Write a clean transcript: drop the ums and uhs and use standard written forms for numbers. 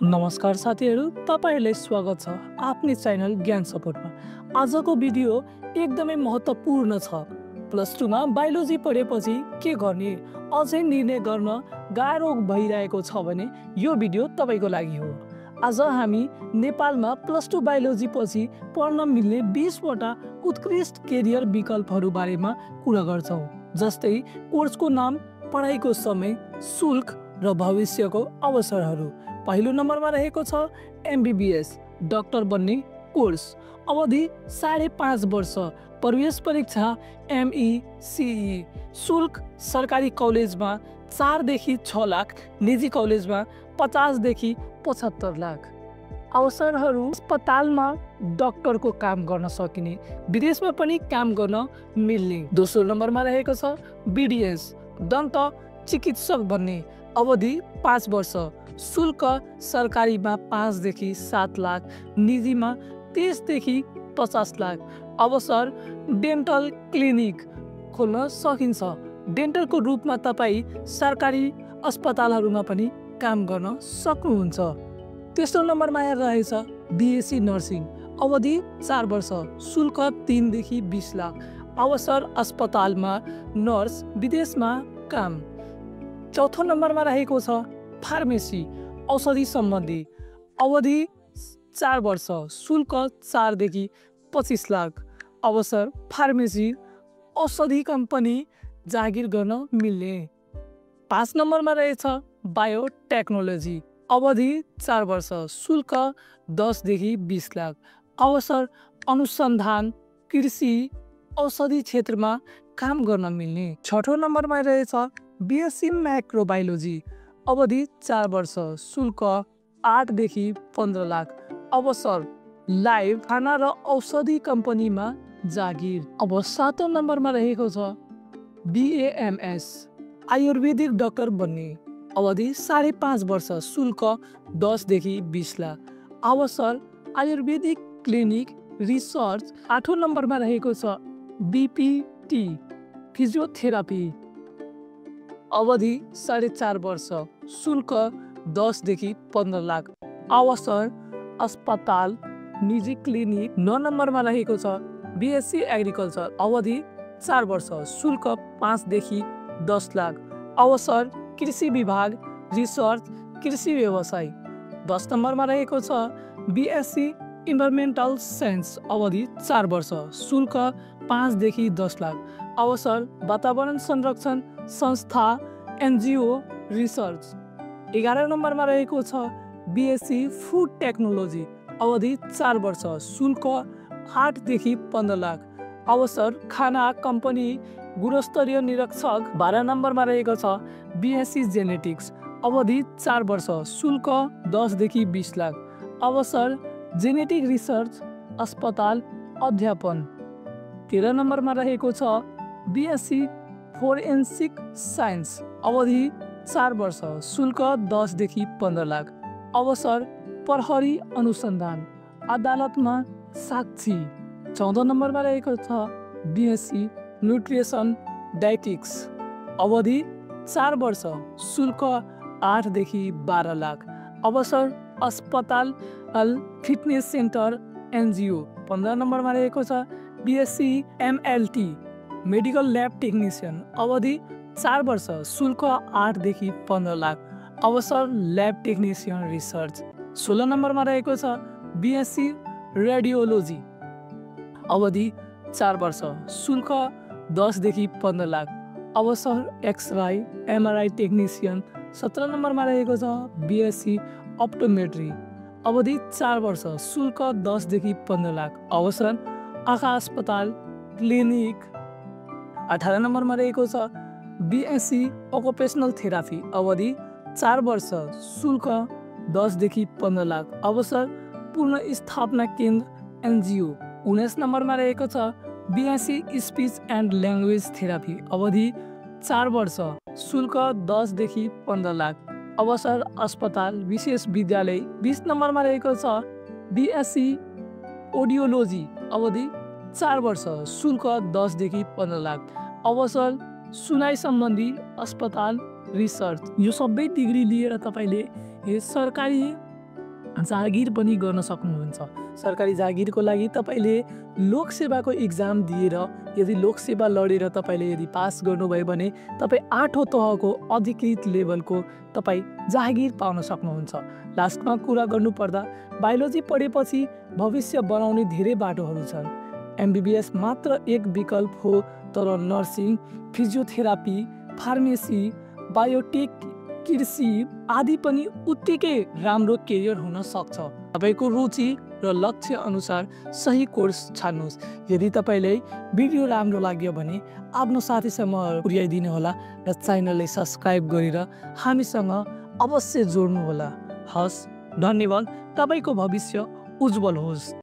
नमस्कार साथीहरू, तपाईहरुलाई स्वागत छ आफ्नै च्यानल ज्ञान सपोर्टमा। आजको भिडियो एकदमै महत्त्वपूर्ण छ। प्लस 2 मा बायोलोजी पढेपछि के गर्ने अझै निर्णय गर्न गाह्रो भइरहेको छ भने यो भिडियो तपाईको लागि हो। आज हामी नेपालमा प्लस 2 बायोलोजी पछि पढ्न मिल्ने 20 वटा उत्कृष्ट करियर विकल्पहरू बारेमा कुरा गर्छौं। जस्तै कोर्सको नाम, पढाइको समय, शुल्क र भविष्यको अवसरहरू। पहिलो नम्बरमा रहेको छ एमबीबीएस डाक्टर बन्ने कोर्स। अवधि 5.5 वर्ष। प्रवेश परीक्षा एमई-सीई। शुल्क सरकारी कलेजमा 4 देखि 6 लाख, निजी कलेजमा 50 देखि 75 लाख। अवसरहरू अस्पतालमा डाक्टरको काम गर्न सकिने, विदेशमा पनि काम गर्न मिल्ने। दोस्रो नम्बरमा रहेको छ बीडीएस दन्त चिकित्सक बन्ने। अवधि 5 वर्ष। शुल्क सरकारीमा 5 देखि 7 लाख, निजीमा 30 देखि 50 लाख। अवसर डेन्टल क्लिनिक खोल्न सकिन्छ। डेन्टलको रूपमा तपाईँ सरकारी अस्पतालहरूमा पनि काम गर्न सक्नुहुन्छ। तेस्रो नम्बरमा रहेछ बीएससी नर्सिङ। अवधि 4 वर्ष। शुल्क 3 देखि 20 लाख। अवसर अस्पतालमा नर्स, विदेशमा काम। चौथो नम्बरमा रहेको छ फार्मेसी औषधि सम्बन्धी। अवधि 4 वर्ष। शुल्क 4 देखि 25 लाख। अवसर फार्मेसी औषधि कम्पनी जागिर गर्न मिल्ने। 5 नम्बरमा रहेछ बायोटेक्नोलोजी। अवधि 4 वर्ष। शुल्क 10 देखि 20 लाख। अवसर अनुसन्धान, कृषि, औषधि क्षेत्रमा काम गर्न मिल्ने। 6ठो नम्बरमा रहेछ बीएससी माइक्रोबायोलोजी। अवधि 4 वर्ष। शुल्क 8 देखि 15 लाख। अवसर लाइभ खाना र औषधि कम्पनीमा जागिर। अब 7औं नम्बरमा रहेको छ बीएएमएस आयुर्वेदिक डाक्टर बन्ने। अवधि 5.5 वर्ष। शुल्क 10 देखि 20 लाख। अवसर आयुर्वेदिक क्लिनिक रिसर्च। 8औं नम्बरमा रहेको छ बीपीटी फिजियोथेरापी। अवधि 4.5 वर्ष। शुल्क 10 देखि 15 लाख। अवसर अस्पताल, निजी क्लिनिक। 9 नम्बरमा रहेको छ बीएससी एग्रिकल्चर। अवधि 4 वर्ष। शुल्क 5 देखि 10 लाख। अवसर कृषि विभाग, रिसर्च, कृषि व्यवसाय। 10 नम्बरमा रहेको छ बीएससी इन्भाइरोमेन्टल साइन्स। अवधि 4 वर्ष। शुल्क 5 देखि 10 लाख। अवसर वातावरण संरक्षण संस्था, एनजीओ, रिसर्च। 11 नम्बरमा रहेको छ बीएससी फूड टेक्नोलोजी। अवधि 4 वर्ष। शुल्क 8 देखि 15 लाख। अवसर खाना कम्पनी, गुणस्तरीय निरीक्षक। 12 नम्बरमा रहेको छ बीएससी जेनेटिक्स। अवधि 4 वर्ष। शुल्क 10 देखि 20 लाख। अवसर जेनेटिक रिसर्च, अस्पताल, अध्यापन। 13 नम्बरमा रहेको छ बीएससी फोरेन्सिक साइन्स। अवधि 4 वर्ष। शुल्क 10 देखि 15 लाख। अवसर प्रहरी अनुसन्धान, अदालतमा साक्षी। 14 नम्बरमा रहेको छ बीएससी न्युट्रिसन डायटिक्स। अवधि 4 वर्ष। शुल्क 8 देखि 12 लाख। अवसर अस्पताल, फिटनेस सेन्टर, एनजीओ। 15 नम्बरमा रहेको छ BSc MLT medical lab technician. अवधि 4 वर्ष। शुल्क 8 देखि 15 लाख। अवसर ल्याब टेक्निसियन, रिसर्च। 16 नम्बरमा रहेको छ बीएससी रेडियोलोजी। अवधि 4 वर्ष। शुल्क 10 देखि 15 लाख। अवसर एक्सराई, एमआरआई टेक्निसियन। 17 नम्बरमा रहेको छ बीएससी अप्टोमेट्री। अवधि 4 वर्ष। शुल्क 10 देखि 15 लाख। अवसर आँखा अस्पताल, क्लिनिक। 18 नम्बरमा रहेको छ बीएससी ओकुपेसनल थेरापी। अवधि 4 वर्ष। शुल्क 10 देखि 15 लाख। अवसर पूर्ण स्थापना केन्द्र, एनजीओ। 19 नम्बरमा रहेको छ BSc speech and language therapy. अवधि 4 वर्ष। शुल्क 10 देखि 15 लाख। अवसर अस्पताल, विशेष विद्यालय। 20 नम्बरमा रहेको छ बीएससी ऑडियोलोजी। अवधि 4 वर्ष। शुल्क 10 देखि 15 लाख। अवसर सुनाइ सम्बन्धी अस्पताल, रिसर्च। यो सबै डिग्री लिएर तपाईले सरकारी जागिर पनि गर्न सक्नुहुन्छ। सरकारी जागिरको लागि तपाईँले लोकसेवाको इक्जाम दिएर यदि लोकसेवा लडेर तपाईँले यदि पास गर्नुभयो भने तपाईँ 8औं तहको अधिकृत लेभलको तपाईँ जागिर पाउन सक्नुहुन्छ। लास्टमा कुरा गर्नुपर्दा बायोलोजी पढेपछि भविष्य बनाउने धेरै बाटोहरू छन्। एमबिबिएस मात्र एक विकल्प हो, तर नर्सिङ, फिजियोथेरापी, फार्मेसी, बायोटेक, कृषि आदि पनि उत्तिकै राम्रो करियर हुन सक्छ। तपाईँको रुचि र लक्ष्य अनुसार सही कोर्स छान्नुहोस्। यदि तपाईँलाई भिडियो राम्रो लाग्यो भने आफ्नो साथीसँग पुर्याइदिनु होला र च्यानललाई सब्सक्राइब गरेर हामीसँग अवश्य जोड्नु होला। हस्, धन्यवाद। तपाईँको भविष्य उज्जवल होस्।